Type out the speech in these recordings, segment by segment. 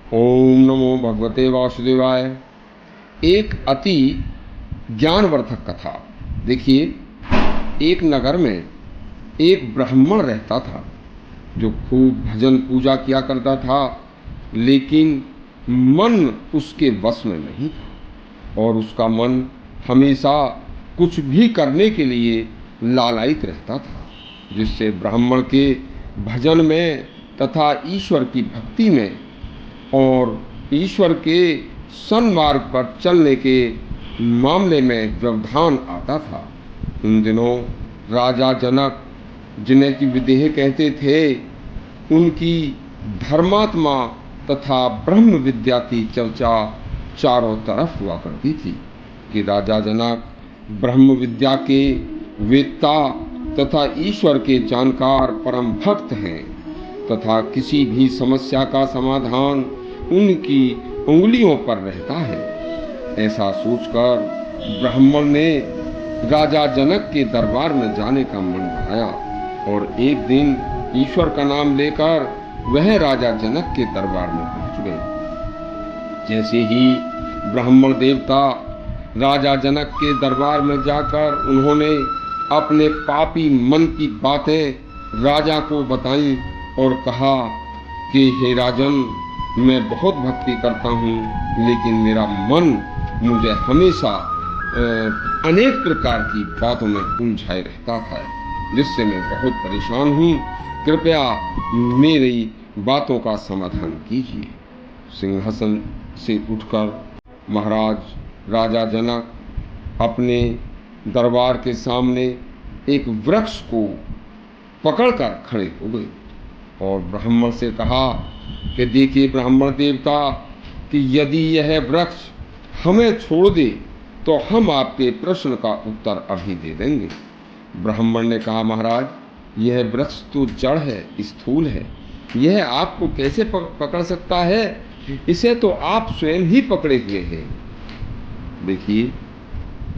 ओम नमो भगवते वासुदेवाय। एक अति ज्ञानवर्धक कथा। देखिए, एक नगर में एक ब्राह्मण रहता था जो खूब भजन पूजा किया करता था, लेकिन मन उसके वश में नहीं था और उसका मन हमेशा कुछ भी करने के लिए लालायित रहता था, जिससे ब्राह्मण के भजन में तथा ईश्वर की भक्ति में और ईश्वर के सन्मार्ग पर चलने के मामले में व्यवधान आता था। उन दिनों राजा जनक, जिन्हें कि विदेह कहते थे, उनकी धर्मात्मा तथा ब्रह्म विद्या की चर्चा चारों तरफ हुआ करती थी कि राजा जनक ब्रह्म विद्या के वेत्ता तथा ईश्वर के जानकार परम भक्त हैं तथा किसी भी समस्या का समाधान उनकी उंगलियों पर रहता है। ऐसा सोचकर ब्राह्मण ने राजा जनक के दरबार में जाने का मन बनाया और एक दिन ईश्वर का नाम लेकर वह राजा जनक के दरबार में पहुंच गए। जैसे ही ब्राह्मण देवता राजा जनक के दरबार में जाकर उन्होंने अपने पापी मन की बातें राजा को बताई और कहा कि हे राजन, मैं बहुत भक्ति करता हूँ, लेकिन मेरा मन मुझे हमेशा अनेक प्रकार की बातों में उलझाए रहता है, जिससे मैं बहुत परेशान हूँ। कृपया मेरी बातों का समाधान कीजिए। सिंहासन से उठकर महाराज राजा जनक अपने दरबार के सामने एक वृक्ष को पकड़कर खड़े हो गए और ब्राह्मण से कहा कि देखिए ब्राह्मण देवता, कि यदि यह वृक्ष हमें छोड़ दे तो हम आपके प्रश्न का उत्तर अभी दे देंगे। ब्राह्मण ने कहा, महाराज, यह वृक्ष तो जड़ है, स्थूल है, यह आपको कैसे पकड़ सकता है? इसे तो आप स्वयं ही पकड़े हुए हैं। देखिए,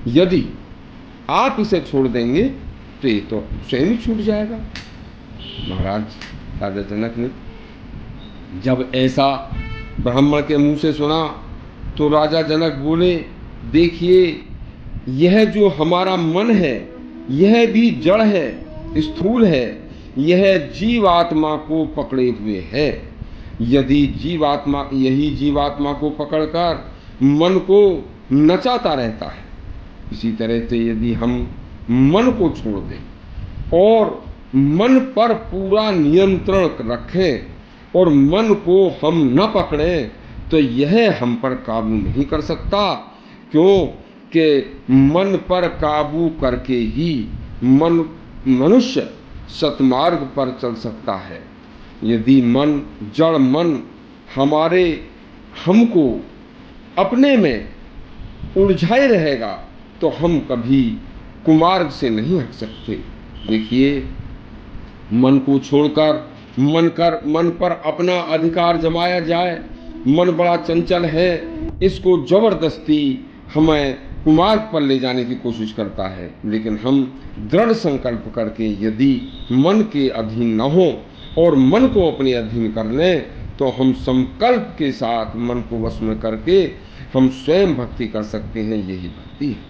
यदि आप इसे छोड़ देंगे तो ये तो स्वयं ही छूट जाएगा। महाराज राजा जनक ने जब ऐसा ब्राह्मण के मुंह से सुना तो राजा जनक बोले, देखिए, यह जो हमारा मन है यह भी जड़ है, स्थूल है, यह जीवात्मा को पकड़े हुए है। यदि यही जीवात्मा को पकड़कर मन को नचाता रहता है, इसी तरह से यदि हम मन को छोड़ दें और मन पर पूरा नियंत्रण रखें और मन को हम न पकड़ें तो यह हम पर काबू नहीं कर सकता, क्योंकि मन पर काबू करके ही मनुष्य सतमार्ग पर चल सकता है। यदि मन, जड़ मन हमको अपने में उलझाए रहेगा तो हम कभी कुमार्ग से नहीं हट सकते। देखिए, मन को छोड़कर मन पर अपना अधिकार जमाया जाए। मन बड़ा चंचल है, इसको जबरदस्ती हमें कुमार्ग पर ले जाने की कोशिश करता है, लेकिन हम दृढ़ संकल्प करके यदि मन के अधीन न हो और मन को अपने अधीन कर लें तो हम संकल्प के साथ मन को वश में करके हम स्वयं भक्ति कर सकते हैं। यही भक्ति है।